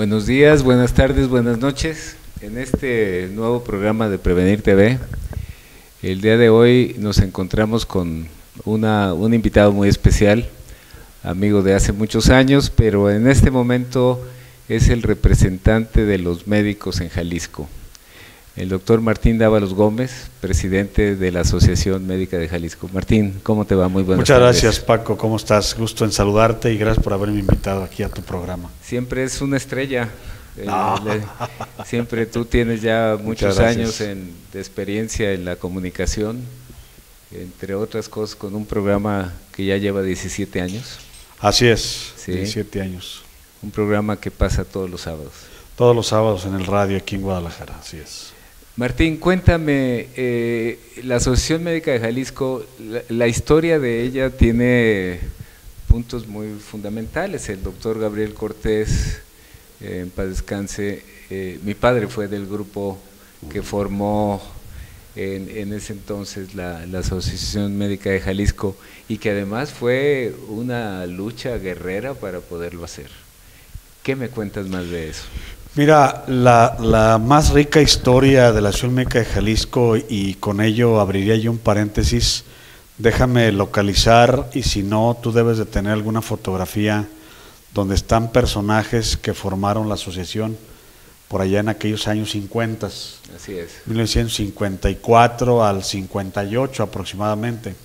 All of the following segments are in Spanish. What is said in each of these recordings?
Buenos días, buenas tardes, buenas noches. En este nuevo programa de Prevenir TV, el día de hoy nos encontramos con un invitado muy especial, amigo de hace muchos años, pero en este momento es el representante de los médicos en Jalisco, el doctor Martín Dávalos Gómez, presidente de la Asociación Médica de Jalisco. Martín, ¿cómo te va? Muy buenas tardes. Muchas gracias, Paco, ¿cómo estás? Gusto en saludarte y gracias por haberme invitado aquí a tu programa. Siempre es una estrella. No. Siempre tú tienes ya muchos años de experiencia en la comunicación, entre otras cosas con un programa que ya lleva 17 años. Así es, Sí. 17 años. Un programa que pasa todos los sábados. Todos los sábados en el radio aquí en Guadalajara, así es. Martín, cuéntame, la Asociación Médica de Jalisco, la historia de ella tiene puntos muy fundamentales. El doctor Gabriel Cortés, en paz descanse, mi padre fue del grupo que formó en ese entonces la Asociación Médica de Jalisco y que además fue una lucha guerrera para poderlo hacer. ¿Qué me cuentas más de eso? Mira, la más rica historia de la Asociación Médica de Jalisco, y con ello abriría yo un paréntesis, déjame localizar, y si no, tú debes de tener alguna fotografía donde están personajes que formaron la asociación por allá en aquellos años 50. Así es. 1954 al 58 aproximadamente.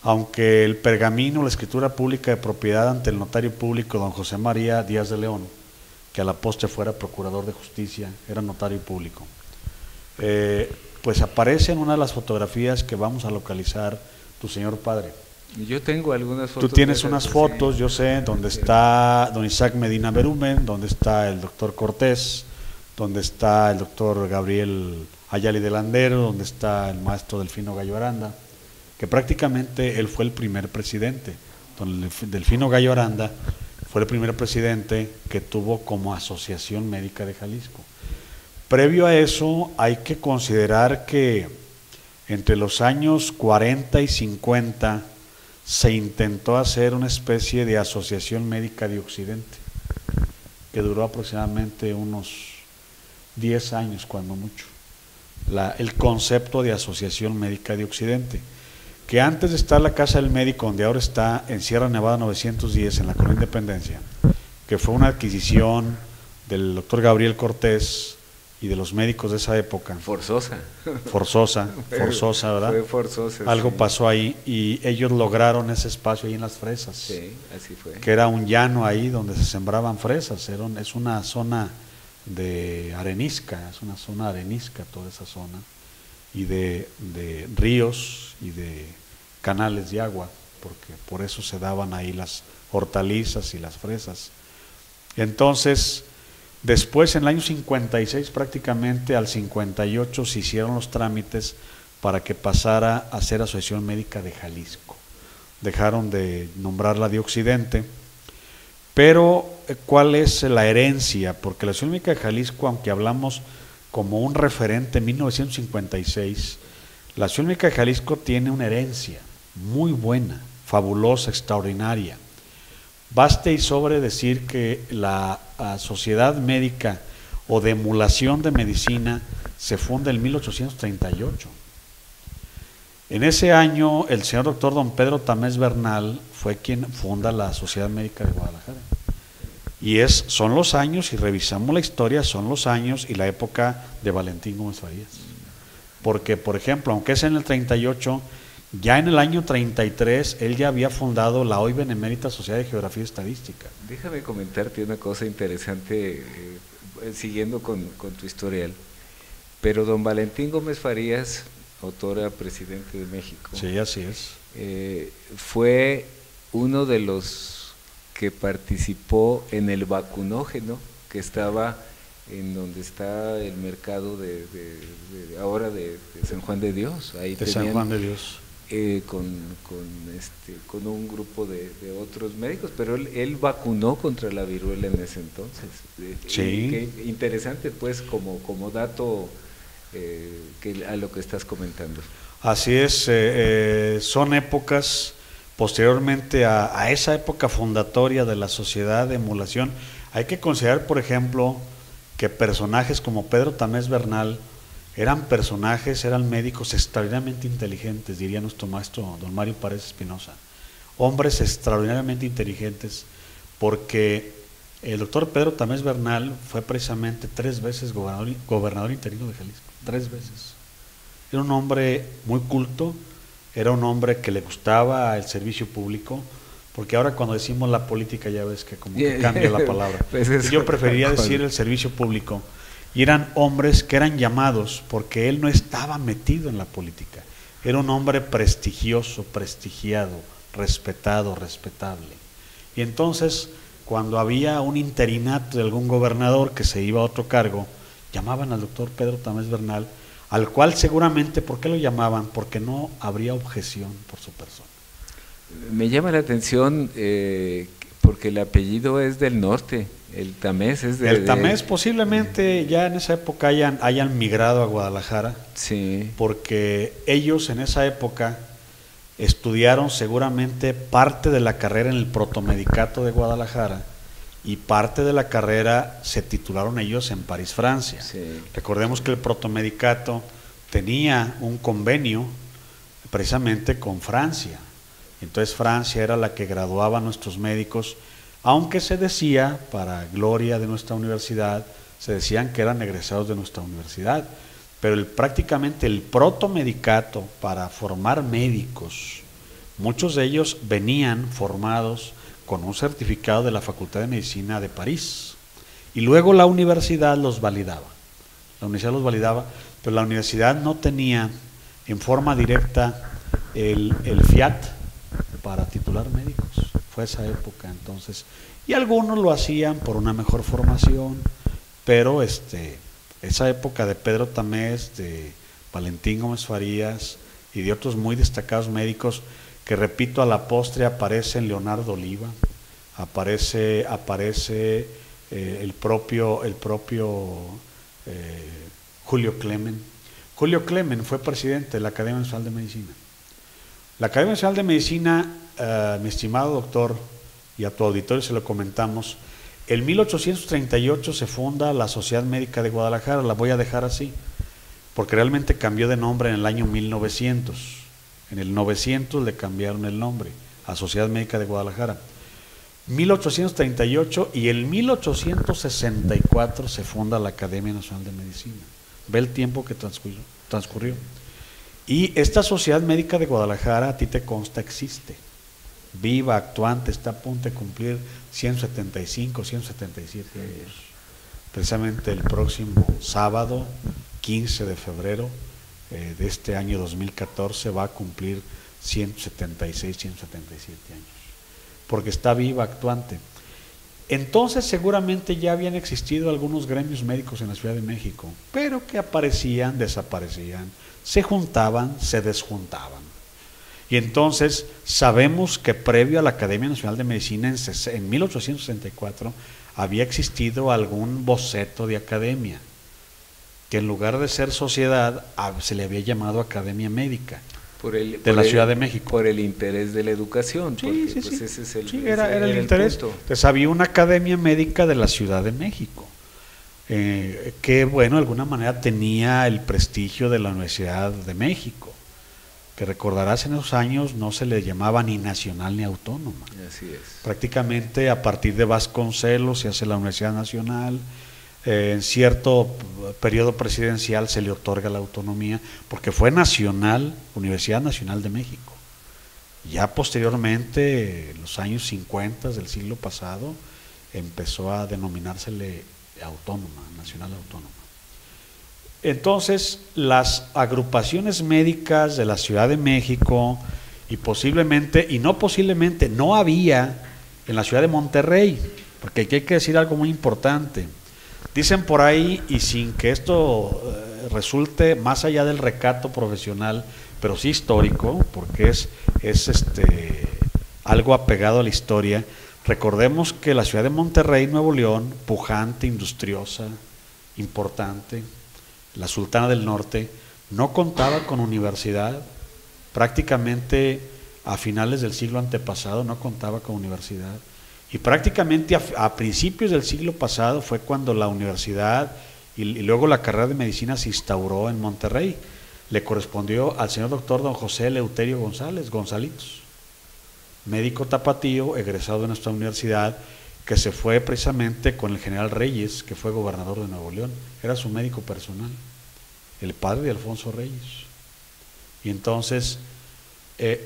Aunque el pergamino, la escritura pública de propiedad ante el notario público don José María Díaz de León, que a la postre fuera procurador de justicia, era notario público, pues aparece en una de las fotografías que vamos a localizar tu señor padre. Yo tengo algunas fotos. Tú tienes unas fotos, yo sé, donde está don Isaac Medina Berumen, donde está el doctor Cortés, donde está el doctor Gabriel Ayala de Landero, donde está el maestro Delfino Gallo Aranda, que prácticamente él fue el primer presidente. Don Delfino Gallo Aranda fue el primer presidente que tuvo como Asociación Médica de Jalisco. Previo a eso, hay que considerar que entre los años 40 y 50 se intentó hacer una especie de Asociación Médica de Occidente, que duró aproximadamente unos 10 años, cuando mucho. El concepto de Asociación Médica de Occidente, que antes de estar la Casa del Médico, donde ahora está en Sierra Nevada 910, en la Colonia Independencia, que fue una adquisición del doctor Gabriel Cortés y de los médicos de esa época. Forzosa, ¿verdad? Fue forzosa. Algo sí. pasó ahí y ellos lograron ese espacio ahí en las fresas. Sí, así fue. Que era un llano ahí donde se sembraban fresas. Es una zona de arenisca, es una zona arenisca toda esa zona, y de ríos y de canales de agua, porque por eso se daban ahí las hortalizas y las fresas. Entonces, después en el año 56 prácticamente al 58 se hicieron los trámites para que pasara a ser Asociación Médica de Jalisco. Dejaron de nombrarla de Occidente, pero ¿cuál es la herencia? Porque la Asociación Médica de Jalisco, aunque hablamos como un referente en 1956, la Asociación Médica de Jalisco tiene una herencia muy buena, fabulosa, extraordinaria. Baste y sobre decir que la Sociedad Médica o de Emulación de Medicina se funda en 1838. En ese año el señor doctor don Pedro Tamés Bernal fue quien funda la Sociedad Médica de Guadalajara. Y son los años, y revisamos la historia, son los años y la época de Valentín Gómez Farías. Porque, por ejemplo, aunque es en el 38, ya en el año 33 él ya había fundado la hoy benemérita Sociedad de Geografía y Estadística. Déjame comentarte una cosa interesante, siguiendo con tu historial. Pero don Valentín Gómez Farías, autora presidente de México, Sí, así es. fue uno de los que participó en el vacunógeno que estaba en donde está el mercado ahora de San Juan de Dios. Ahí de San Juan de Dios. Con un grupo de otros médicos, pero él vacunó contra la viruela en ese entonces. Sí. Qué interesante, pues, como dato a lo que estás comentando. Así es, son épocas, posteriormente a esa época fundatoria de la Sociedad de Emulación, Hay que considerar, por ejemplo, que personajes como Pedro Tamés Bernal eran médicos extraordinariamente inteligentes, diría nuestro maestro don Mario Párez Espinosa, hombres extraordinariamente inteligentes, porque el doctor Pedro Tamés Bernal fue precisamente 3 veces gobernador interino de Jalisco, 3 veces. Era un hombre muy culto, era un hombre que le gustaba el servicio público, porque ahora cuando decimos la política ya ves que como que cambia la palabra. Pues yo preferiría decir el servicio público. Y eran hombres que eran llamados porque él no estaba metido en la política. Era un hombre prestigioso, prestigiado, respetado, respetable. Y entonces, cuando había un interinato de algún gobernador que se iba a otro cargo, llamaban al doctor Pedro Tamés Bernal, al cual seguramente, ¿por qué lo llamaban? Porque no habría objeción por su persona. Me llama la atención porque el apellido es del norte. El Tamés es El Tamés posiblemente ya en esa época hayan migrado a Guadalajara, sí, porque ellos en esa época estudiaron seguramente parte de la carrera en el protomedicato de Guadalajara y parte de la carrera se titularon ellos en París, Francia. Sí. Recordemos que el protomedicato tenía un convenio precisamente con Francia, entonces Francia era la que graduaba a nuestros médicos, aunque se decía, para gloria de nuestra universidad, se decían que eran egresados de nuestra universidad, pero prácticamente el protomedicato para formar médicos, muchos de ellos venían formados con un certificado de la Facultad de Medicina de París, y luego la universidad los validaba. La universidad los validaba, pero la universidad no tenía en forma directa el fiat para titular médicos. Fue esa época entonces, y algunos lo hacían por una mejor formación, pero esa época de Pedro Tamés, de Valentín Gómez Farías y de otros muy destacados médicos, que repito, a la postre aparecen Leonardo Oliva, aparece el propio Julio Clemen. Julio Clemen fue presidente de la Academia Nacional de Medicina. La Academia Nacional de Medicina, mi estimado doctor, y a tu auditorio se lo comentamos, en 1838 se funda la Sociedad Médica de Guadalajara, la voy a dejar así, porque realmente cambió de nombre en el año 1900. En el 900 le cambiaron el nombre a Sociedad Médica de Guadalajara. 1838 y en 1864 se funda la Academia Nacional de Medicina. Ve el tiempo que transcurrió. Y esta Sociedad Médica de Guadalajara, a ti te consta, existe. Viva, actuante, está a punto de cumplir 175, 177 años. Precisamente el próximo sábado, 15 de febrero de este año 2014, va a cumplir 176, 177 años. Porque está viva, actuante. Entonces seguramente ya habían existido algunos gremios médicos en la Ciudad de México, pero que aparecían, desaparecían, se juntaban, se desjuntaban. Y entonces sabemos que previo a la Academia Nacional de Medicina en 1864 había existido algún boceto de academia, que en lugar de ser sociedad se le había llamado Academia Médica de la Ciudad de México. Por el interés de la educación, sí, porque sí, pues sí. ese es el, sí, ese era el interés. punto. Entonces había una Academia Médica de la Ciudad de México, que bueno, de alguna manera tenía el prestigio de la Universidad de México, que recordarás en esos años no se le llamaba ni nacional ni autónoma. Así es. Prácticamente a partir de Vasconcelos se hace la Universidad Nacional, en cierto periodo presidencial se le otorga la autonomía, porque fue nacional, Universidad Nacional de México. Ya posteriormente, en los años 50 del siglo pasado, empezó a denominársele autónoma, nacional autónoma. Entonces, las agrupaciones médicas de la Ciudad de México, y posiblemente, y no posiblemente, no había en la ciudad de Monterrey, porque aquí hay que decir algo muy importante. Dicen por ahí, y sin que esto resulte más allá del recato profesional, pero sí histórico, porque es algo apegado a la historia. Recordemos que la ciudad de Monterrey, Nuevo León, pujante, industriosa, importante, la Sultana del Norte, no contaba con universidad. Prácticamente a finales del siglo antepasado no contaba con universidad, Y prácticamente a principios del siglo pasado fue cuando la universidad y luego la carrera de medicina se instauró en Monterrey. Le correspondió al señor doctor don José Eleuterio González, Gonzalitos, médico tapatío, egresado de nuestra universidad, que se fue precisamente con el general Reyes, que fue gobernador de Nuevo León. Era su médico personal, el padre de Alfonso Reyes. Y entonces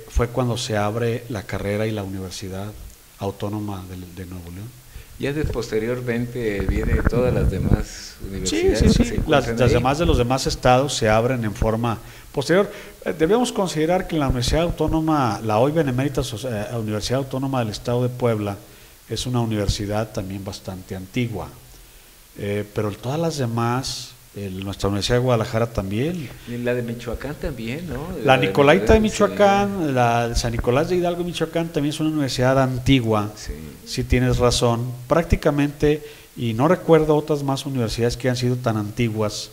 fue cuando se abre la carrera y la Universidad Autónoma de Nuevo León. Ya posteriormente vienen todas las demás universidades. Sí. Las demás de los demás estados se abren en forma posterior. Debemos considerar que la Universidad Autónoma, la hoy benemérita Universidad Autónoma del Estado de Puebla, es una universidad también bastante antigua, pero todas las demás, nuestra Universidad de Guadalajara también. Y la de Michoacán también, ¿no? La Nicolaita de Michoacán, la de San Nicolás de Hidalgo, Michoacán, también es una universidad antigua, sí tienes razón, prácticamente, y no recuerdo otras más universidades que han sido tan antiguas,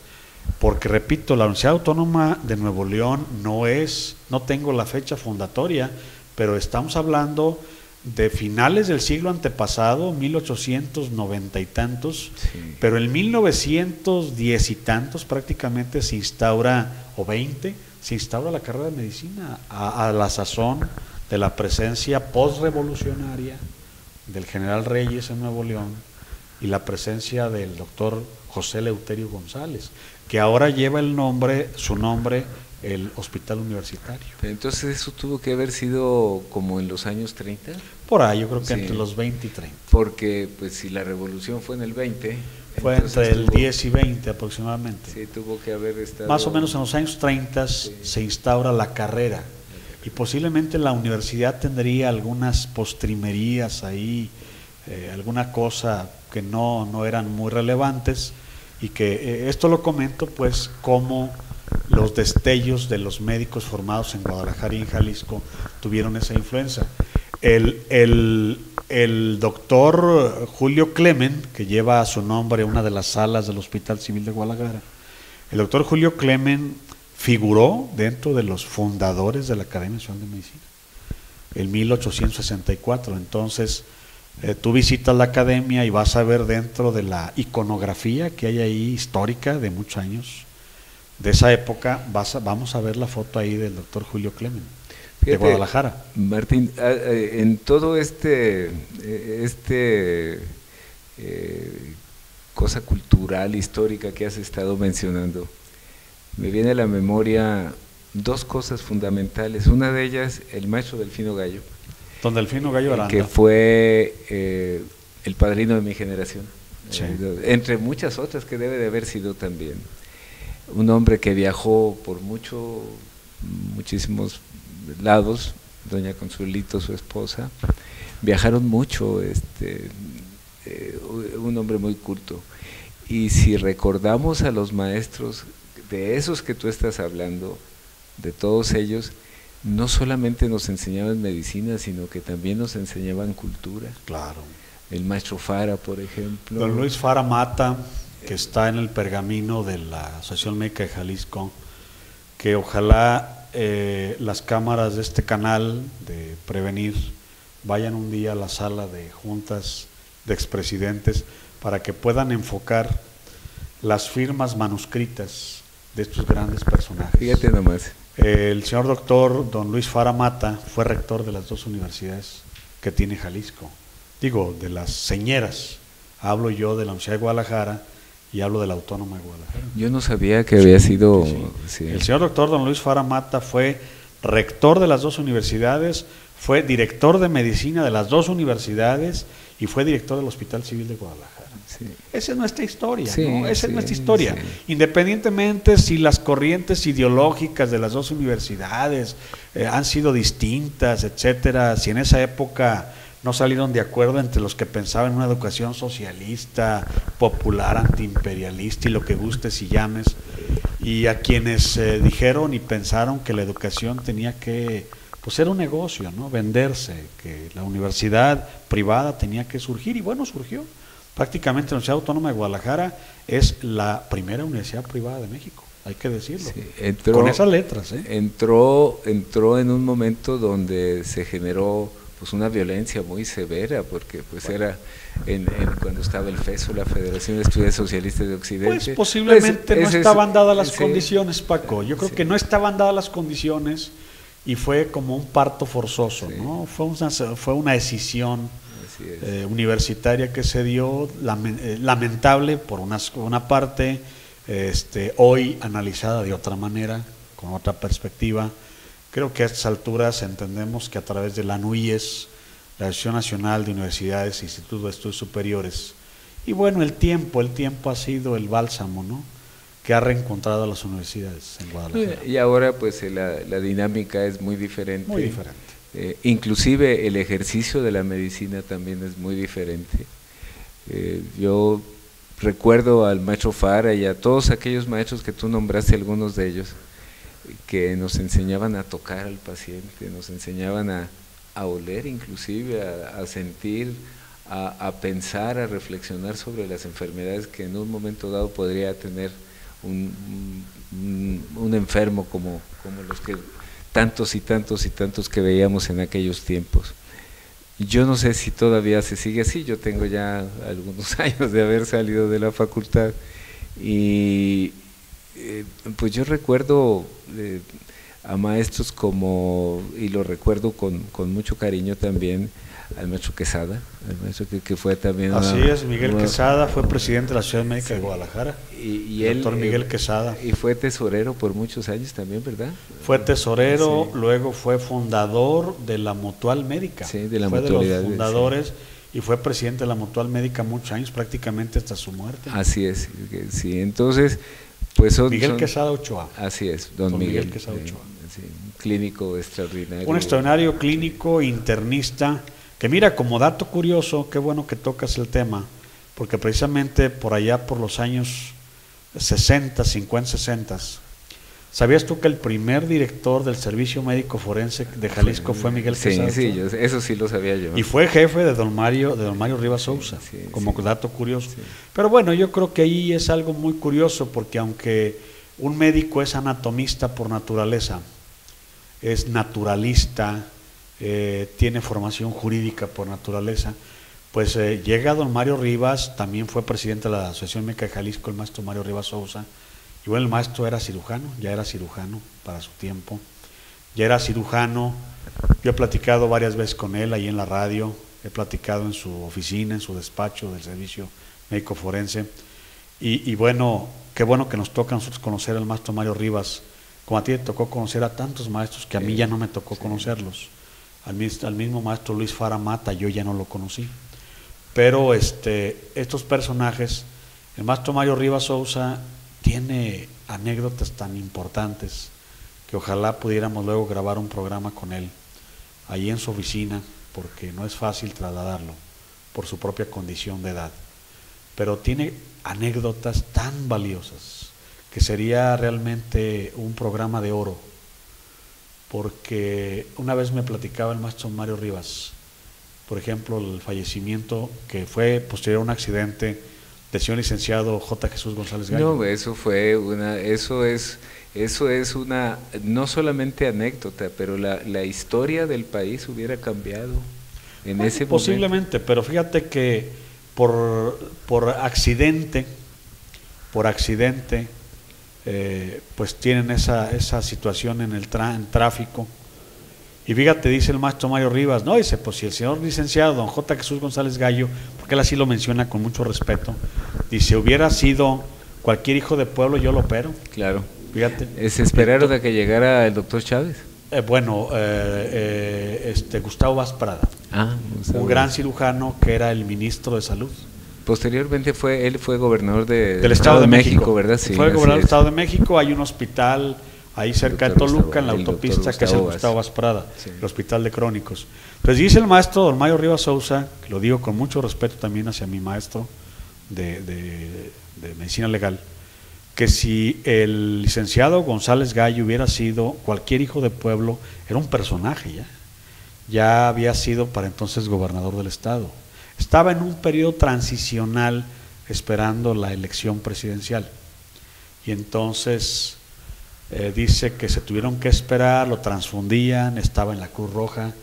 porque repito, la Universidad Autónoma de Nuevo León no tengo la fecha fundatoria, pero estamos hablando de finales del siglo antepasado, 1890 y tantos, pero en 1910 y tantos prácticamente se instaura, o 20, se instaura la carrera de medicina a la sazón de la presencia postrevolucionaria del general Reyes en Nuevo León y la presencia del doctor José Eleuterio González, que ahora lleva su nombre, el hospital universitario. Entonces eso tuvo que haber sido como en los años 30. Por ahí, yo creo que entre los 20 y 30. Porque pues si la revolución fue en el 20. Fue entre el 10 y 20 aproximadamente. Sí, tuvo que haber estado. Más o menos en los años 30 se instaura la carrera. Y posiblemente la universidad tendría algunas postrimerías ahí, alguna cosa que no eran muy relevantes. Y que esto lo comento pues como los destellos de los médicos formados en Guadalajara y en Jalisco tuvieron esa influencia. El doctor Julio Clemen, que lleva a su nombre una de las salas del Hospital Civil de Guadalajara, el doctor Julio Clemen figuró dentro de los fundadores de la Academia Nacional de Medicina en 1864. Entonces tú visitas la academia y vas a ver dentro de la iconografía que hay ahí histórica de muchos años de esa época, vamos a ver la foto ahí del doctor Julio Clemen, de Guadalajara. Martín, en todo cosa cultural, histórica que has estado mencionando, me viene a la memoria dos cosas fundamentales. Una de ellas, el maestro Delfino Gallo. Don Delfino Gallo Aranda. Que fue el padrino de mi generación, sí. Entre muchas otras que debe de haber sido también. Un hombre que viajó por muchísimos lados, doña Consuelito, su esposa, viajaron mucho, un hombre muy culto. Y si recordamos a los maestros, de esos que tú estás hablando, de todos ellos, no solamente nos enseñaban medicina, sino que también nos enseñaban cultura. Claro. El maestro Fara, por ejemplo. Don Luis Fara Mata, que está en el pergamino de la Asociación Médica de Jalisco, que ojalá las cámaras de este canal de Prevenir vayan un día a la sala de juntas de expresidentes para que puedan enfocar las firmas manuscritas de estos grandes personajes. Fíjate nomás. El señor doctor don Luis Fara Mata fue rector de las dos universidades que tiene Jalisco. Digo, de las señeras. Hablo yo de la Universidad de Guadalajara y hablo de la Autónoma de Guadalajara. Yo no sabía que había sido... Sí. Sí. El señor doctor don Luis Fara Mata fue rector de las dos universidades, fue director de medicina de las dos universidades y fue director del Hospital Civil de Guadalajara. Sí. Esa es nuestra historia, sí, ¿no? Esa sí, es nuestra historia. Sí. Independientemente si las corrientes ideológicas de las dos universidades han sido distintas, etcétera, si en esa época no salieron de acuerdo entre los que pensaban en una educación socialista, popular, antiimperialista y lo que gustes y llames, y a quienes dijeron y pensaron que la educación tenía que ser un negocio, ¿no? Venderse, que la universidad privada tenía que surgir, y bueno, surgió. Prácticamente la Universidad Autónoma de Guadalajara es la primera universidad privada de México, hay que decirlo, sí, con esas letras. Entró en un momento donde se generó pues una violencia muy severa, porque pues era cuando estaba el FESO, la Federación de Estudiantes Socialistas de Occidente. Pues posiblemente no estaban dadas las condiciones, Paco. Yo creo que no estaban dadas las condiciones y fue como un parto forzoso, ¿no? Fue una decisión universitaria que se dio, lamentable por una parte, hoy analizada de otra manera, con otra perspectiva. Creo que a estas alturas entendemos que a través de la ANUIES, la Asociación Nacional de Universidades e Institutos de Estudios Superiores, y bueno, el tiempo ha sido el bálsamo, ¿no?, que ha reencontrado a las universidades en Guadalajara. Y ahora pues la dinámica es muy diferente. Muy diferente. Inclusive el ejercicio de la medicina también es muy diferente. Yo recuerdo al maestro Fara y a todos aquellos maestros que tú nombraste, algunos de ellos, que nos enseñaban a tocar al paciente, nos enseñaban a oler inclusive, a sentir, a pensar, a reflexionar sobre las enfermedades que en un momento dado podría tener un enfermo como los que tantos y tantos y tantos que veíamos en aquellos tiempos. Yo no sé si todavía se sigue así, yo tengo ya algunos años de haber salido de la facultad y pues yo recuerdo a maestros como, y lo recuerdo con mucho cariño también, al maestro Quesada, al maestro que fue también... Así es, Miguel Quesada fue presidente de la Ciudad Médica de Guadalajara, y doctor Miguel Quesada. Y fue tesorero por muchos años también, ¿verdad? Fue tesorero, luego fue fundador de la Mutual Médica, de la fue mutualidad, de los fundadores, y fue presidente de la Mutual Médica muchos años, prácticamente hasta su muerte. Así es, sí, entonces... Pues Miguel Quesada Ochoa. Así es, don Miguel Quesada Ochoa. Un clínico extraordinario. Un extraordinario clínico, internista, que mira, como dato curioso, qué bueno que tocas el tema, porque precisamente por allá por los años 60, 50, 60, ¿sabías tú que el primer director del Servicio Médico Forense de Jalisco fue Miguel Quesada? Sí, eso sí lo sabía yo. Y fue jefe de don Mario Rivas Sousa, como dato curioso. Sí. Pero bueno, yo creo que ahí es algo muy curioso, porque aunque un médico es anatomista por naturaleza, es naturalista, tiene formación jurídica por naturaleza, pues llega don Mario Rivas, también fue presidente de la Asociación Médica de Jalisco, el maestro Mario Rivas Sousa. Y bueno, el maestro era cirujano, ya era cirujano para su tiempo, ya era cirujano. Yo he platicado varias veces con él ahí en la radio, he platicado en su oficina, en su despacho del Servicio Médico Forense. Y bueno, qué bueno que nos toca a nosotros conocer al maestro Mario Rivas, como a ti te tocó conocer a tantos maestros que a mí ya no me tocó conocerlos. Al mismo maestro Luis Fara Mata yo ya no lo conocí. Pero estos personajes, el maestro Mario Rivas Sousa tiene anécdotas tan importantes que ojalá pudiéramos luego grabar un programa con él ahí en su oficina, porque no es fácil trasladarlo por su propia condición de edad, pero tiene anécdotas tan valiosas que sería realmente un programa de oro, porque una vez me platicaba el maestro Mario Rivas, por ejemplo, el fallecimiento que fue posterior a un accidente del señor licenciado J. Jesús González Gallo. No, eso es una, no solamente anécdota, pero la historia del país hubiera cambiado en ese momento. Posiblemente, pero fíjate que por accidente, pues tienen esa situación en el tráfico. Y fíjate, dice el maestro Mario Rivas, no, dice, pues si el señor licenciado don J. Jesús González Gallo, porque él así lo menciona con mucho respeto, dice, hubiera sido cualquier hijo de pueblo, yo lo opero. Claro. Fíjate. ¿Se esperaron a que llegara el doctor Chávez? Gustavo Vaz Prada, un gran cirujano que era el ministro de Salud. Posteriormente él fue gobernador del Estado de México, ¿verdad? Sí, fue gobernador del Estado de México. Hay un hospital ahí cerca de Toluca, en la autopista, que es el Gustavo Vaz Prada, el Hospital de Crónicos. Pues dice el maestro don Mario Rivas Sousa, que lo digo con mucho respeto también hacia mi maestro de Medicina Legal, que si el licenciado González Gallo hubiera sido cualquier hijo de pueblo, era un personaje ya había sido para entonces gobernador del estado. Estaba en un periodo transicional esperando la elección presidencial. Y entonces dice que se tuvieron que esperar, lo transfundían, estaba en la Cruz Roja,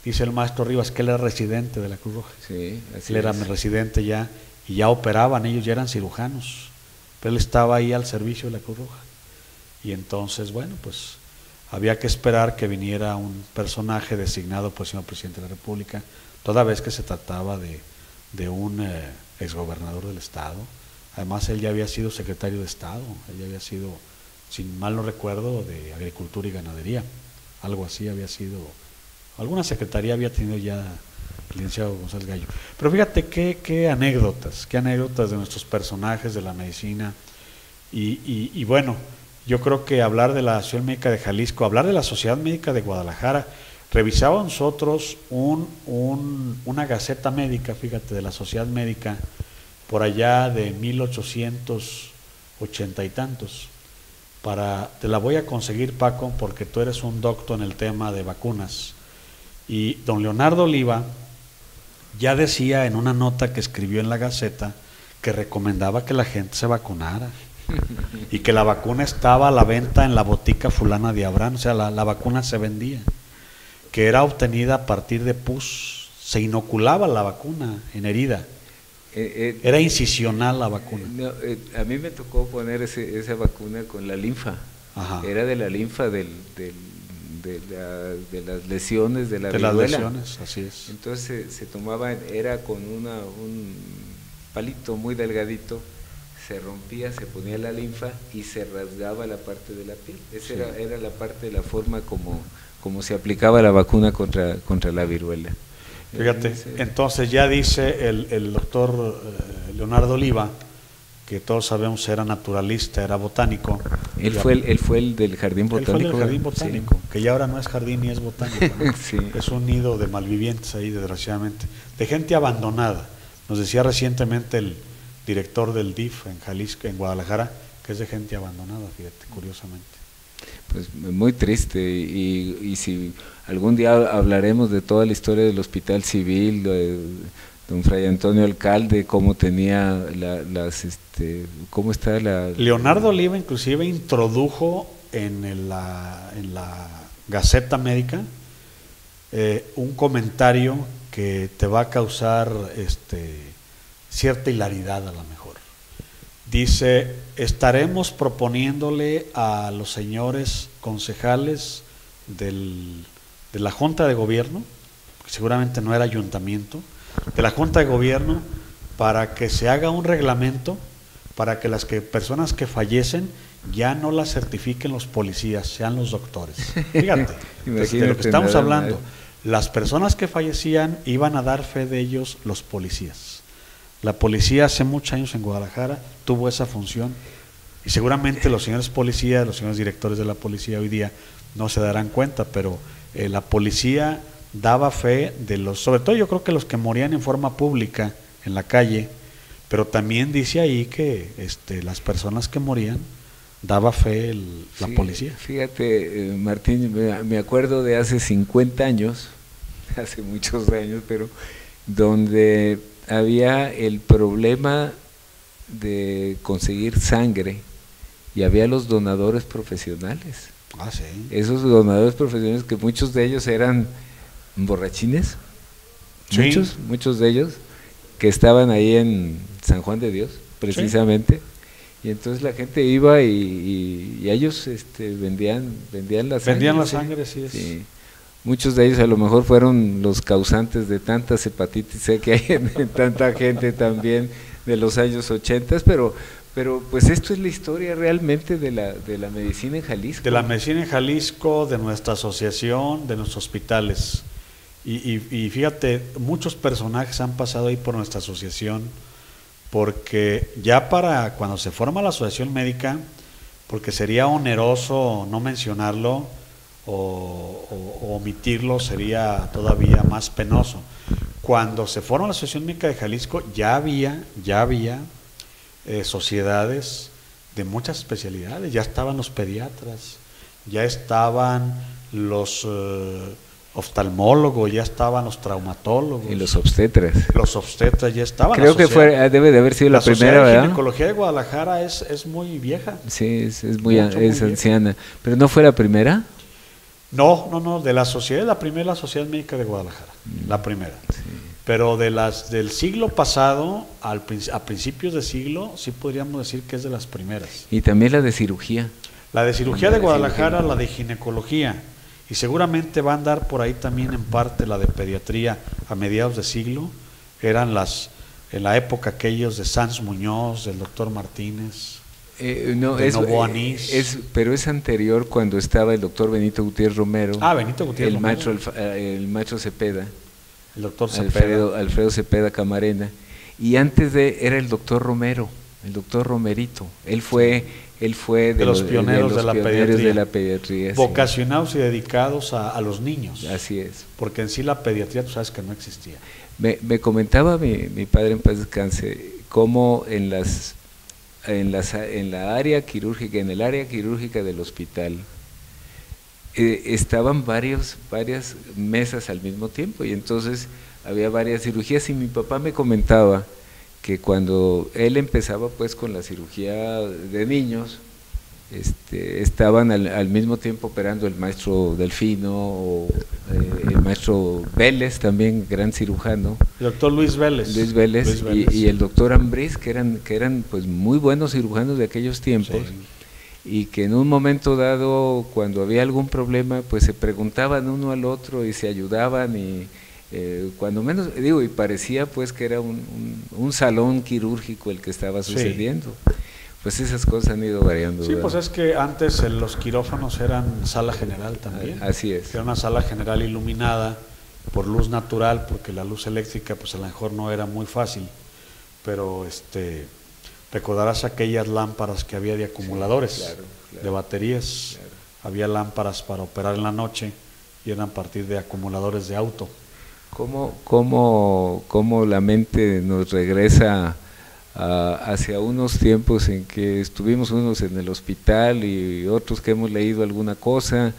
Dice el maestro Rivas que él era residente de la Cruz Roja. Sí, así él era residente ya, y ya operaban, ellos ya eran cirujanos, pero él estaba ahí al servicio de la Cruz Roja. Y entonces, bueno, pues había que esperar que viniera un personaje designado por el señor presidente de la República, toda vez que se trataba de un exgobernador del Estado. Además, él ya había sido secretario de Estado, él ya había sido, sin mal no recuerdo, de Agricultura y Ganadería, algo así había sido, alguna secretaría había tenido ya el licenciado González Gallo. Pero fíjate qué anécdotas de nuestros personajes de la medicina, y bueno, yo creo que hablar de la Sociedad Médica de Jalisco, hablar de la Sociedad Médica de Guadalajara, revisaba nosotros una gaceta médica, fíjate, de la Sociedad Médica, por allá de 1880 y tantos. Te la voy a conseguir, Paco, porque tú eres un doctor en el tema de vacunas. Y don Leonardo Oliva ya decía en una nota que escribió en la Gaceta que recomendaba que la gente se vacunara y que la vacuna estaba a la venta en la botica fulana de Abraham, o sea, la vacuna se vendía, que era obtenida a partir de pus, se inoculaba la vacuna en herida. Era incisional la vacuna. A mí me tocó poner esa vacuna con la linfa. Ajá. Era de la linfa de las lesiones de la viruela. De las lesiones, así es. Entonces se tomaba, era con un palito muy delgadito, se rompía, se ponía la linfa y se rasgaba la parte de la piel. Esa era la parte de la forma como se aplicaba la vacuna contra la viruela. Fíjate, entonces ya dice el doctor Leonardo Oliva, que todos sabemos era naturalista, era botánico. Él fue el del jardín botánico. Él fue el del jardín botánico, sí. Que ya ahora no es jardín ni es botánico, ¿no? Sí. Es un nido de malvivientes ahí, desgraciadamente, de gente abandonada. Nos decía recientemente el director del DIF en Jalisco, en Guadalajara, que es de gente abandonada, fíjate, curiosamente. Pues muy triste, y si algún día hablaremos de toda la historia del Hospital Civil, de don Fray Antonio Alcalde, cómo tenía cómo está la... Leonardo Oliva inclusive introdujo en la Gaceta Médica un comentario que te va a causar cierta hilaridad a lo mejor. Dice: estaremos proponiéndole a los señores concejales de la Junta de Gobierno, que seguramente no era ayuntamiento, de la Junta de Gobierno, para que se haga un reglamento para que las personas que fallecen ya no las certifiquen los policías, sean los doctores. Fíjate, de lo que estamos hablando, las personas que fallecían iban a dar fe de ellos los policías. La policía hace muchos años en Guadalajara tuvo esa función, y seguramente los señores policías, los señores directores de la policía hoy día no se darán cuenta, pero la policía daba fe de sobre todo yo creo que los que morían en forma pública en la calle, pero también dice ahí que las personas que morían daba fe la policía. Fíjate, Martín, me acuerdo de hace 50 años, hace muchos años, pero donde había el problema de conseguir sangre y había los donadores profesionales. Ah, sí. Esos donadores profesionales, que muchos de ellos eran borrachines, sí. muchos de ellos que estaban ahí en San Juan de Dios, precisamente, sí. Y entonces la gente iba y ellos vendían la sangre. Vendían la sangre, sí. Sí. Muchos de ellos a lo mejor fueron los causantes de tantas hepatitis C que hay en tanta gente también de los años 80, pero pues esto es la historia realmente de la medicina en Jalisco. De la medicina en Jalisco, de nuestra asociación, de nuestros hospitales. Y fíjate, muchos personajes han pasado ahí por nuestra asociación, porque ya para cuando se forma la asociación médica, porque sería oneroso no mencionarlo, o omitirlo sería todavía más penoso. Cuando se forma la Asociación Médica de Jalisco ya había sociedades de muchas especialidades, ya estaban los pediatras, ya estaban los oftalmólogos, ya estaban los traumatólogos. Y los obstetras. Los obstetras ya estaban. Creo que debe de haber sido la primera, ¿verdad? La ginecología de Guadalajara es muy vieja. Sí, es anciana. ¿Pero no fue la primera? No, de la sociedad, la primera, la Sociedad Médica de Guadalajara, la primera. Sí. Pero de las del siglo pasado, a principios de siglo, sí podríamos decir que es de las primeras. Y también la de cirugía. La de cirugía de Guadalajara, la de ginecología, y seguramente va a andar por ahí también en parte la de pediatría a mediados de siglo, eran en la época aquellos de Sanz Muñoz, del doctor Martínez. No, Novo Anís. Pero es anterior, cuando estaba el doctor Benito Gutiérrez Romero. Benito Gutiérrez Romero. El maestro Cepeda. El doctor Cepeda. Alfredo Cepeda Camarena. Y antes era el doctor Romero, el doctor Romerito. Él fue de los pioneros de la pediatría. Vocacionados y dedicados a los niños. Así es. Porque en sí la pediatría, tú sabes que no existía. Me comentaba mi padre, en paz descanse, cómo en la área quirúrgica, en el área quirúrgica del hospital, estaban varias mesas al mismo tiempo, y entonces había varias cirugías, y mi papá me comentaba que cuando él empezaba pues con la cirugía de niños, estaban al mismo tiempo operando el maestro Delfino, o el maestro Vélez, también gran cirujano, el doctor Luis Vélez, y el doctor Ambriz, que eran pues muy buenos cirujanos de aquellos tiempos. Sí. Y que en un momento dado, cuando había algún problema, pues se preguntaban uno al otro y se ayudaban, y cuando menos, y parecía pues que era un salón quirúrgico el que estaba sucediendo. Sí. Pues esas cosas han ido variando. Sí, ¿verdad? Pues es que antes los quirófanos eran sala general también. Así es. Era una sala general iluminada por luz natural, porque la luz eléctrica pues a lo mejor no era muy fácil, pero recordarás aquellas lámparas que había de acumuladores, sí, claro, de baterías. Claro. Había lámparas para operar en la noche y eran a partir de acumuladores de auto. ¿Cómo la mente nos regresa hacia unos tiempos en que estuvimos unos en el hospital y otros que hemos leído alguna cosa,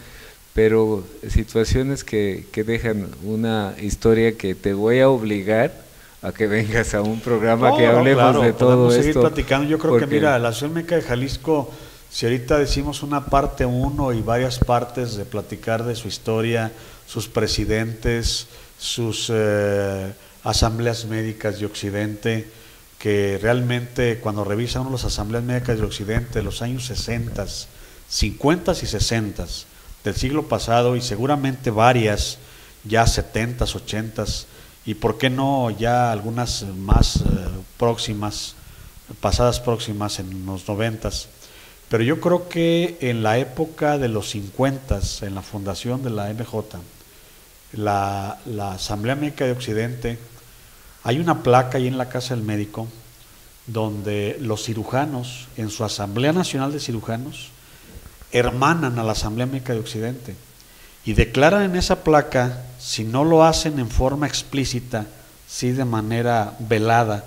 pero situaciones que dejan una historia que te voy a obligar a que vengas a un programa que hablemos de todo esto? Seguir platicando. Yo creo que mira, la Asociación Médica de Jalisco, si ahorita decimos una parte 1 y varias partes de platicar de su historia, sus presidentes, sus asambleas médicas de Occidente, que realmente cuando revisa uno las asambleas médicas de Occidente de los años 60, 50 y 60 del siglo pasado, y seguramente varias ya 70, 80, y por qué no ya algunas más próximas, pasadas próximas en los 90, pero yo creo que en la época de los 50, en la fundación de la MJ, la Asamblea Médica de Occidente, hay una placa ahí en la Casa del Médico donde los cirujanos, en su Asamblea Nacional de Cirujanos, hermanan a la Asamblea Médica de Occidente y declaran en esa placa, si no lo hacen en forma explícita, sí de manera velada,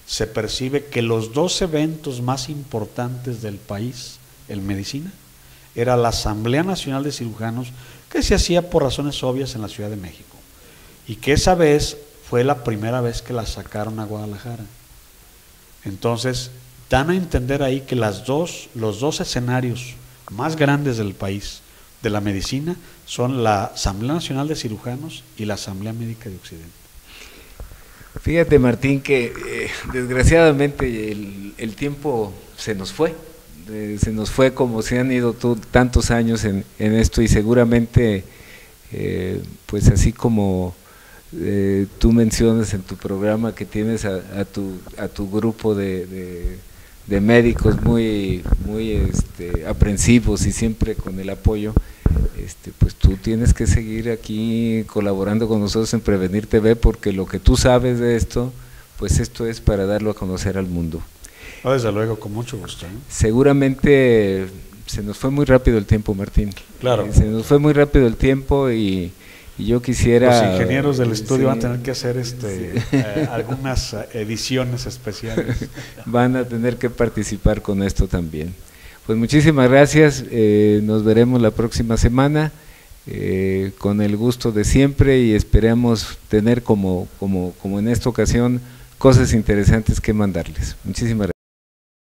se percibe que los 2 eventos más importantes del país en medicina era la Asamblea Nacional de Cirujanos, que se hacía por razones obvias en la Ciudad de México, y que esa vez fue la primera vez que la sacaron a Guadalajara. Entonces, dan a entender ahí que los dos escenarios más grandes del país, de la medicina, son la Asamblea Nacional de Cirujanos y la Asamblea Médica de Occidente. Fíjate, Martín, que desgraciadamente el tiempo se nos fue como se han ido tantos años en esto, y seguramente, pues así como tú mencionas en tu programa que tienes a tu grupo de médicos muy aprensivos y siempre con el apoyo, pues tú tienes que seguir aquí colaborando con nosotros en Prevenir TV, porque lo que tú sabes de esto, pues esto es para darlo a conocer al mundo. Oh, desde luego, con mucho gusto. Seguramente se nos fue muy rápido el tiempo, Martín. Claro. Se nos fue muy rápido el tiempo, y yo quisiera… Los ingenieros del estudio van a tener que hacer algunas ediciones especiales. Van a tener que participar con esto también. Pues muchísimas gracias, nos veremos la próxima semana, con el gusto de siempre, y esperamos tener como en esta ocasión cosas interesantes que mandarles. Muchísimas gracias.